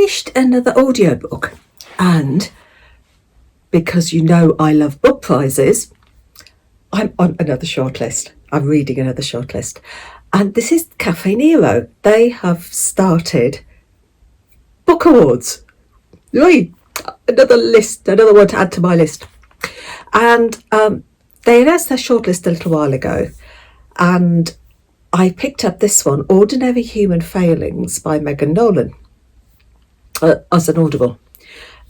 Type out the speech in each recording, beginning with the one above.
finished another audiobook, and because you know I love book prizes, I'm on another shortlist. I'm reading another shortlist. And this is Caffe Nero. They have started book awards. Right, another list, another one to add to my list. And they announced their shortlist a little while ago. And I picked up this one, Ordinary Human Failings by Megan Nolan, as an Audible.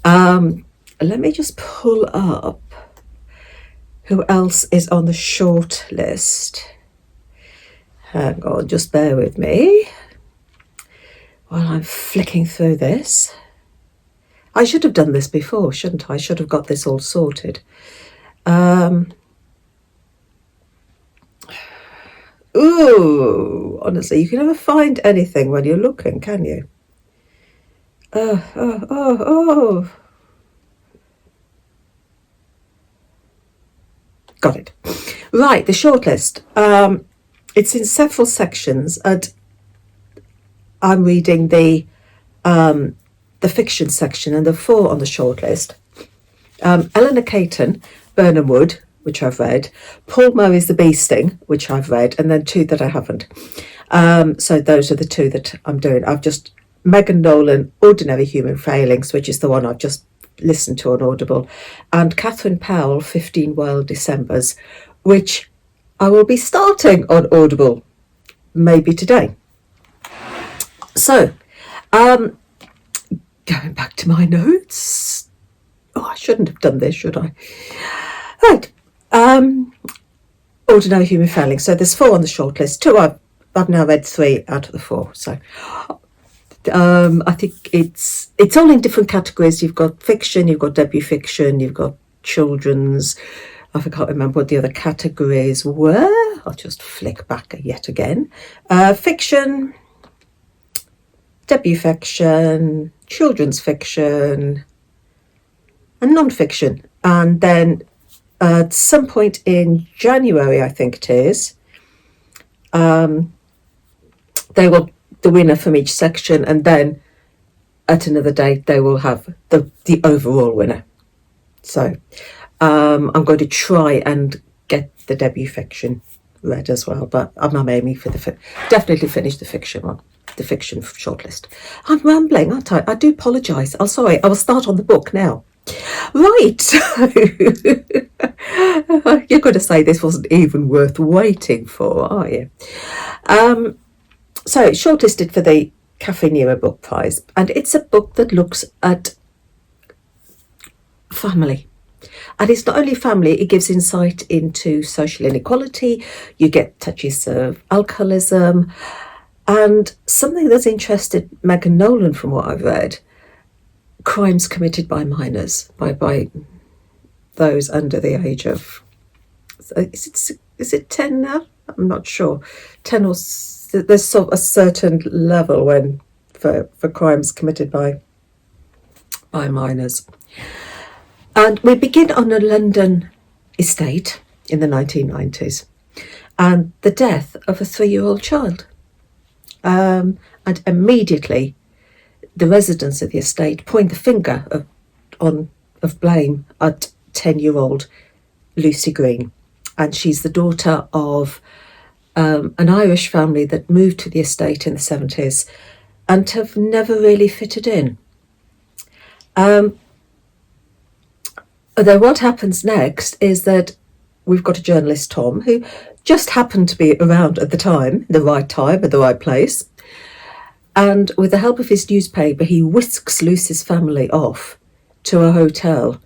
Let me just pull up who else is on the short list. Hang on, just bear with me while I'm flicking through this. I should have done this before, shouldn't I? I should have got this all sorted. Ooh, honestly, you can never find anything when you're looking, can you? Got it. Right, the shortlist. It's in several sections, and I'm reading the fiction section, and there are 4 on the shortlist. Eleanor Caton, Burnham Wood, which I've read. Paul Murray's The Bee Sting, which I've read, and then 2 that I haven't. So those are the 2 that I'm doing. I've just Megan Nolan, Ordinary Human Failings, which is the one I've just listened to on Audible, and Catherine Powell, 15 Wild Decembers, which I will be starting on Audible maybe today. So, going back to my notes. Oh, I shouldn't have done this, should I? Right. Ordinary Human Failings. So there's 4 on the shortlist. 2 I've now read 3 out of the 4. So I think it's all in different categories. You've got fiction, you've got debut fiction, you've got children's. I can't remember what the other categories were. I'll just flick back yet again. Fiction, debut fiction, children's fiction, and non-fiction. And then at some point in January, I think it is, they will the winner from each section, and then at another date they will have the overall winner. So I'm going to try and get the debut fiction read as well, but I'm aiming for definitely finish the fiction one, the fiction shortlist. I'm rambling, aren't I? I do apologise. I'm sorry. I will start on the book now. Right, so you're going to say this wasn't even worth waiting for, are you? So it's shortlisted for the Caffe Nero Book Prize, and it's a book that looks at family. And it's not only family, it gives insight into social inequality. You get touches of alcoholism, and something that's interested Megan Nolan, from what I've read, crimes committed by minors, by those under the age of, is it 10 now? I'm not sure. 10 or there's sort of a certain level when for crimes committed by minors. And we begin on a London estate in the 1990s, and the death of a 3-year-old child. And immediately the residents of the estate point the finger of blame at 10-year-old Lucy Green. And she's the daughter of an Irish family that moved to the estate in the 70s and have never really fitted in. Although what happens next is that we've got a journalist, Tom, who just happened to be around at the time, at the right place. And with the help of his newspaper, he whisks Lucy's family off to a hotel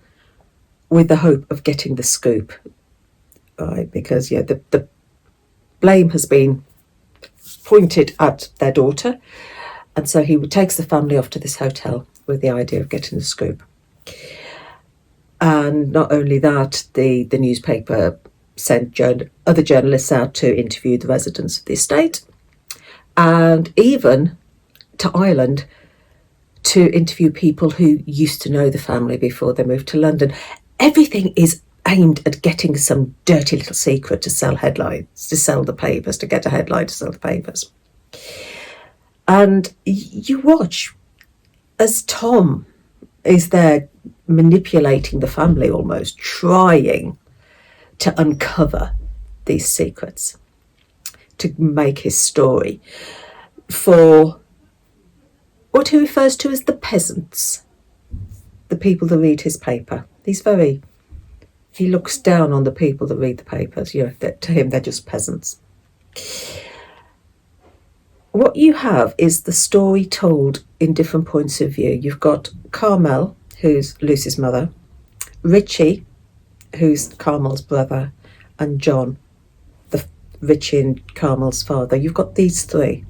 with the hope of getting the scoop. Right, because the blame has been pointed at their daughter, and so he takes the family off to this hotel with the idea of getting the scoop. And not only that, the newspaper sent other journalists out to interview the residents of the estate, and even to Ireland to interview people who used to know the family before they moved to London. Everything is aimed at getting some dirty little secret to sell headlines, to sell the papers, to get a headline to sell the papers. And you watch as Tom is there manipulating the family, almost trying to uncover these secrets, to make his story for what he refers to as the peasants, the people that read his paper. He looks down on the people that read the papers. To him, they're just peasants. What you have is the story told in different points of view. You've got Carmel, who's Lucy's mother, Richie, who's Carmel's brother, and John, Richie and Carmel's father. You've got these three,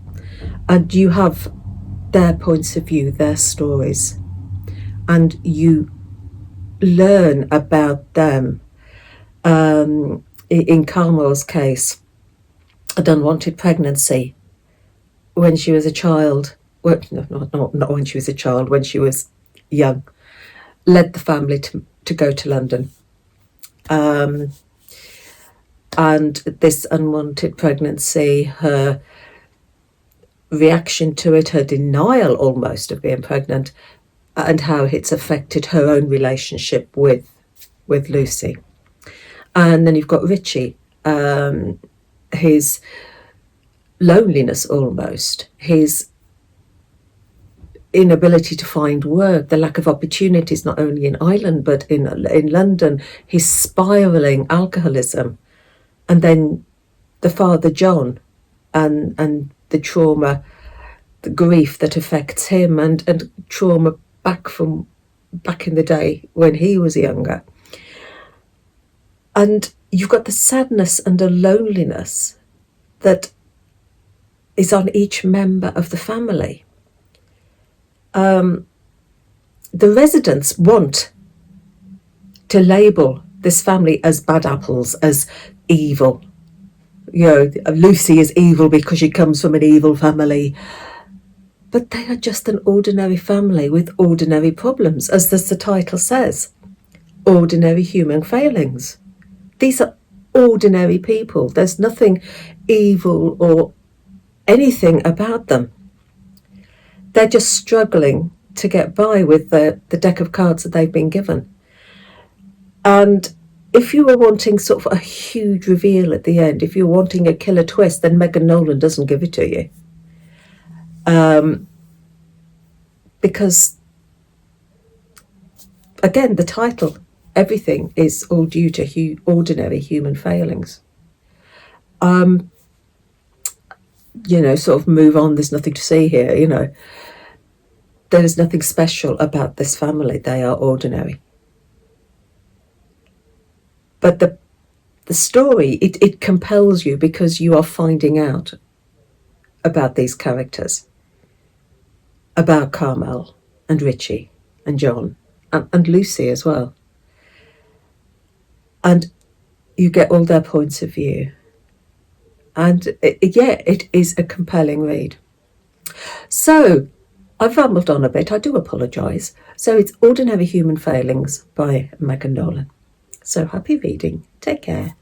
and you have their points of view, their stories, and you learn about them. In Carmel's case, an unwanted pregnancy when she was a child. Well, not when she was a child, when she was young, led the family to go to London. And this unwanted pregnancy, her reaction to it, her denial almost of being pregnant, and how it's affected her own relationship with Lucy. And then you've got Richie, his loneliness almost, his inability to find work, the lack of opportunities not only in Ireland but in London, his spiralling alcoholism, and then the father John and the trauma, the grief that affects him, and trauma back in the day when he was younger. And you've got the sadness and the loneliness that is on each member of the family. The residents want to label this family as bad apples, as evil. Lucy is evil because she comes from an evil family. But they are just an ordinary family with ordinary problems, as the title says. Ordinary human failings. These are ordinary people. There's nothing evil or anything about them. They're just struggling to get by with the deck of cards that they've been given. And if you were wanting sort of a huge reveal at the end, if you're wanting a killer twist, then Megan Nolan doesn't give it to you. Because, again, the title, everything is all due to ordinary human failings. Sort of move on, there's nothing to see here, There is nothing special about this family. They are ordinary. But the story, it compels you because you are finding out about these characters, about Carmel and Richie and John and Lucy as well. And you get all their points of view. And it is a compelling read. So I've rambled on a bit, I do apologise. So it's Ordinary Human Failings by Megan Nolan. So happy reading. Take care.